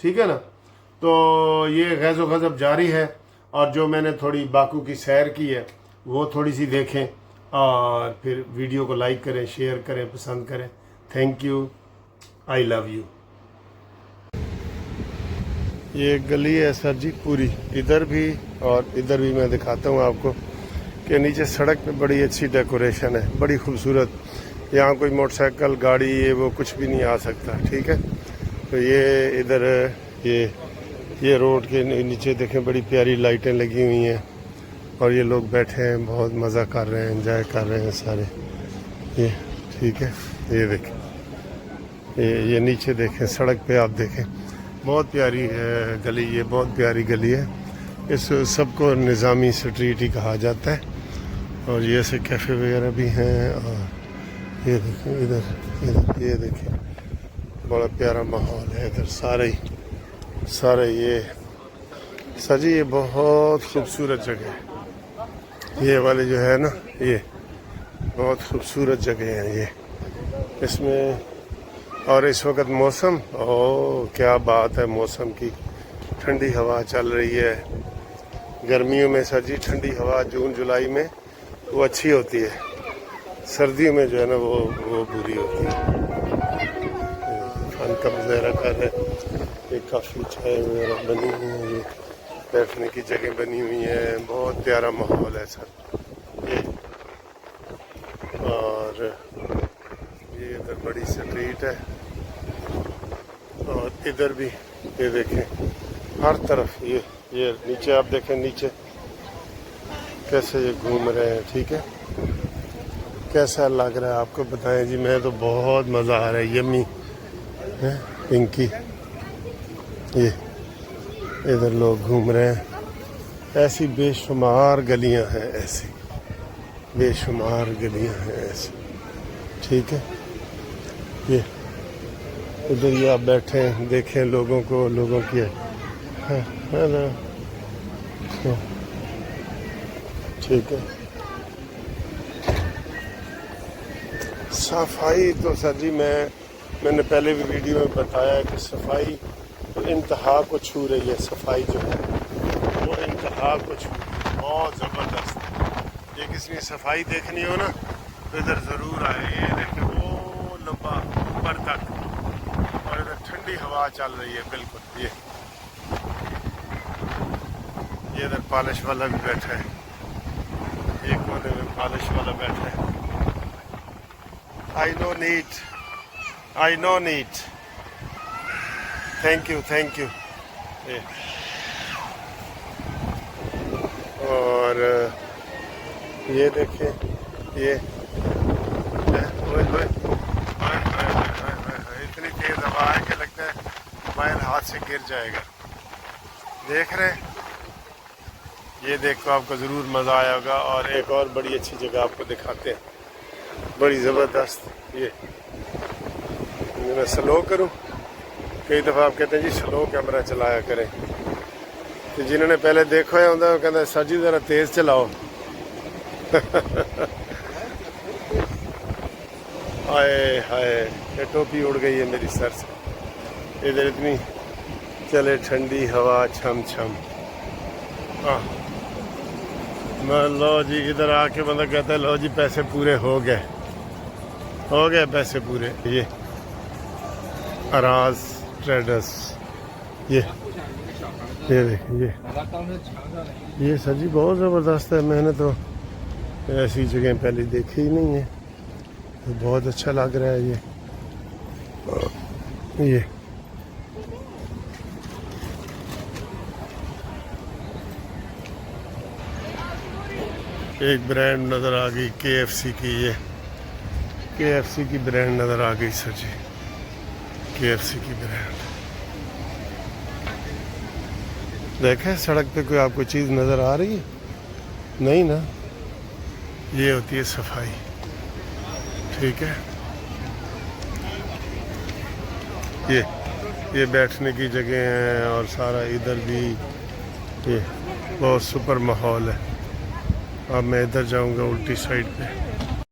ٹھیک ہے نا. تو یہ غیظ و غضب جاری ہے، اور جو میں نے تھوڑی باکو کی سیر کی ہے وہ تھوڑی سی دیکھیں، اور پھر ویڈیو کو لائک کریں، شیئر کریں، پسند کریں. Thank you, I love you. یہ گلی ہے سر جی پوری، ادھر بھی اور ادھر بھی. میں دکھاتا ہوں آپ کو کہ نیچے سڑک پہ بڑی اچھی ڈیکوریشن ہے، بڑی خوبصورت. یہاں کوئی موٹر سائیکل گاڑی یہ وہ کچھ بھی نہیں آ سکتا. ٹھیک ہے، تو یہ ادھر یہ روڈ کے نیچے دیکھیں بڑی پیاری لائٹیں لگی ہوئی ہیں، اور یہ لوگ بیٹھے ہیں، بہت مزہ کر رہے ہیں، انجوائے کر رہے ہیں سارے. یہ ٹھیک ہے، یہ دیکھیں، یہ نیچے دیکھیں سڑک پہ آپ دیکھیں، بہت پیاری ہے گلی. یہ بہت پیاری گلی ہے. اس سب کو نظامی سٹریٹ ہی کہا جاتا ہے. اور یہ ایسے کیفے وغیرہ بھی ہیں. اور یہ دیکھیں ادھر یہ دیکھیں بڑا پیارا ماحول ہے ادھر. سارے یہ سر جی یہ بہت خوبصورت جگہ ہے. یہ والے جو ہے نا یہ بہت خوبصورت جگہ ہیں یہ. اس میں اور اس وقت موسم کیا بات ہے موسم کی. ٹھنڈی ہوا چل رہی ہے. گرمیوں میں سر جی ٹھنڈی ہوا جون جولائی میں وہ اچھی ہوتی ہے، سردیوں میں جو ہے نا وہ بری ہوتی ہے. فن کا مظاہرہ کر رہے ہیں. یہ کافی چائے وغیرہ بنی ہوئی ہیں، یہ بیٹھنے کی جگہ بنی ہوئی ہیں. بہت پیارا ماحول ہے سر یہ. اور یہ ادھر بڑی سٹریٹ ہے، اور ادھر بھی یہ دیکھیں ہر طرف یہ نیچے آپ دیکھیں نیچے کیسے یہ گھوم رہے ہیں. ٹھیک ہے، کیسا لگ رہا ہے آپ کو بتائیں جی. میں تو بہت مزہ آ رہا ہے. یمی پنکی یہ ادھر لوگ گھوم رہے ہیں. ایسی بے شمار گلیاں ہیں، ایسی بے شمار گلیاں ہیں ایسی. ٹھیک ہے، یہ ادھر یہ آپ بیٹھے ہیں دیکھیں لوگوں کی ٹھیک ہے. صفائی تو سر جی میں نے پہلے بھی ویڈیو میں بتایا ہے کہ صفائی انتہا کو چھو رہی ہے. صفائی جو ہے وہ انتہا کو چھو رہی ہے، بہت زبردست. یہ کسی نے صفائی دیکھنی ہو نا تو ادھر ضرور آئے. یہ دیکھیں وہ لمبا اوپر تک، اور ادھر ٹھنڈی ہوا چل رہی ہے بالکل. یہ ادھر پالش والا بھی بیٹھا ہے، ایک کونے میں پالش والا بیٹھا ہے. I know neat. Thank you. اور یہ دیکھیں یہ اتنی تیز ہوا ہے کہ لگتا ہے موبائل ہاتھ سے گر جائے گا. دیکھ رہے ہیں، یہ دیکھ کو آپ کو ضرور مزہ آیا ہوگا. اور ایک اور بڑی اچھی جگہ آپ کو دکھاتے ہیں، بڑی زبردست. یہ میں سلو کروں، کئی دفعہ آپ کہتے ہیں جی سلو کیمرہ چلایا کریں. تو جنہوں نے پہلے دیکھا ہے وہ کہتا ہے سر جی ذرا تیز چلاؤ. ہائے یہ ٹوپی اڑ گئی ہے میری سر سے. ادھر اتنی چلے ٹھنڈی ہوا چھم چھم. لو جی ادھر آ کے بندہ کہتا ہے لو جی پیسے پورے ہو گئے پیسے پورے. یہ اراز ٹریڈرز، یہ دیکھیں یہ سر جی بہت زبردست ہے. میں نے تو ایسی جگہیں پہلے دیکھی ہی نہیں ہے، بہت اچھا لگ رہا ہے. یہ ایک برانڈ نظر آ گئی KFC کی. یہ KFC کی برانڈ نظر آ گئی سر جی، KFC کی برانڈ. دیکھیں سڑک پہ کوئی آپ کو چیز نظر آ رہی ہے؟ نہیں نا. یہ ہوتی ہے صفائی. ٹھیک ہے، یہ بیٹھنے کی جگہ ہیں، اور سارا ادھر بھی یہ بہت سپر ماحول ہے. اب میں ادھر جاؤں گا الٹی سائڈ پہ.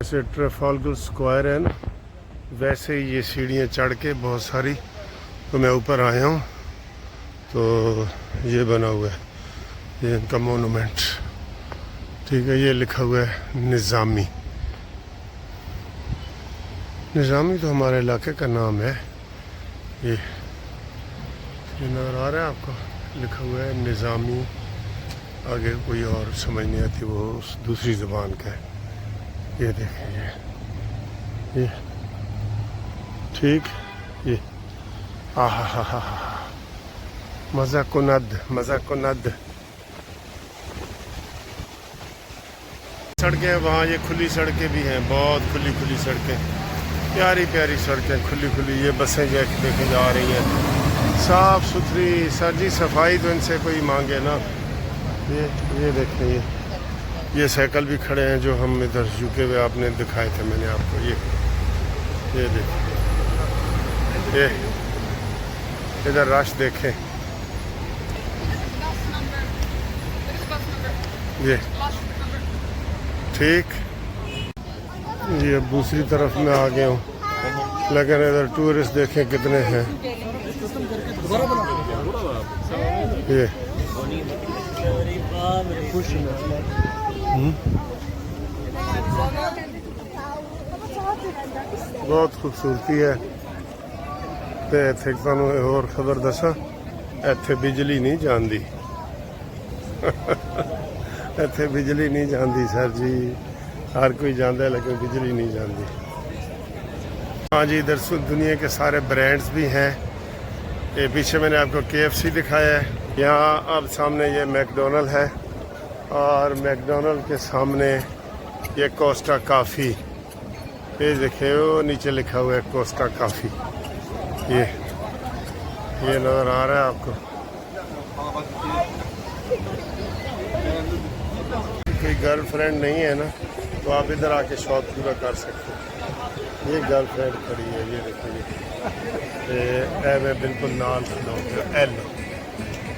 جیسے ٹریفالگر اسکوائر ہے نا ویسے ہی یہ سیڑھیاں چڑھ کے بہت ساری تو میں اوپر آیا ہوں. تو یہ بنا ہوا ہے، یہ ان کا مونومنٹ، ٹھیک ہے. یہ لکھا ہوا ہے نظامی. نظامی تو ہمارے علاقے کا نام ہے. یہ نظر آ رہا ہے آپ کو، لکھا ہوا ہے نظامی. آگے کوئی اور سمجھ نہیں آتی، وہ اس دوسری زبان کا ہے. یہ دیکھیں یہ ٹھیک. یہ آہا ہا ہا ہا، مزہ کند، مزہ کند. سڑکیں وہاں یہ کھلی سڑکیں بھی ہیں، بہت کھلی کھلی سڑکیں، پیاری پیاری سڑکیں کھلی کھلی. یہ بسیں جو دیکھیں جا رہی ہیں صاف ستھری. سر جی صفائی تو ان سے کوئی مانگے نا. یہ دیکھیں یہ سائیکل بھی کھڑے ہیں جو ہم ادھر جھکے ہوئے آپ نے دکھائے تھے میں نے آپ کو. یہ دیکھیں، یہ ادھر رش دیکھیں. یہ ٹھیک. یہ اب دوسری طرف میں آ گیا ہوں، لیکن ادھر ٹورسٹ دیکھیں کتنے ہیں. یہ بہت خوبصورتی ہے. تے اتھے تانوں اور خبر دساں، اتھے بجلی نہیں جاندی. اتھے بجلی نہیں جاندی سر جی، ہر کوئی جاندا ہے لیکن بجلی نہیں جاندی. ہاں جی، ادھر دنیا کے سارے برانڈز بھی ہیں. یہ پیچھے میں نے آپ کو KFC دکھایا ہے. یہاں اب سامنے یہ میکڈونلڈ ہے، اور میکڈونلڈ کے سامنے یہ کوسٹا کافی. یہ دیکھیں وہ نیچے لکھا ہوا ہے کوسٹا کافی. یہ نظر آ رہا ہے آپ کو. کوئی گرل فرینڈ نہیں ہے نا تو آپ ادھر آ کے شوق پورا کر سکتے ہیں. یہ گرل فرینڈ کھڑی ہے، یہ دیکھیں یہ میں بالکل نال کھڑا ہوں ایل.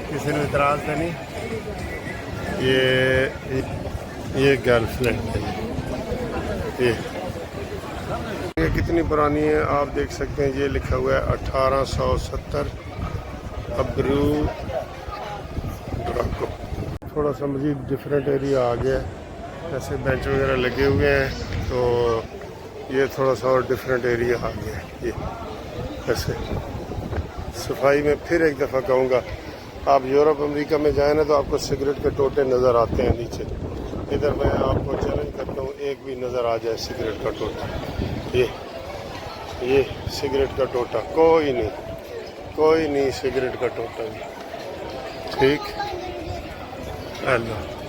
کسی نے اعتراض تو نہیں. یہ گرل فرینڈ ہے. یہ کتنی پرانی ہے آپ دیکھ سکتے ہیں. یہ لکھا ہوا ہے 1870 ابرو ڈراکو. تھوڑا سا مزید ڈفرینٹ ایریا آ گیا ہے، ایسے بینچ وغیرہ لگے ہوئے ہیں، تو یہ تھوڑا سا اور ڈفرینٹ ایریا آ گیا ہے. یہ ایسے صفائی میں پھر ایک دفعہ کہوں گا، آپ یورپ امریکہ میں جائیں نا تو آپ کو سگریٹ کے ٹوٹے نظر آتے ہیں نیچے. ادھر میں آپ کو چیلنج کرتا ہوں ایک بھی نظر آ جائے سگریٹ کا ٹوٹا. یہ سگریٹ کا ٹوٹا کوئی نہیں سگریٹ کا ٹوٹا بھی. ٹھیک. اللہ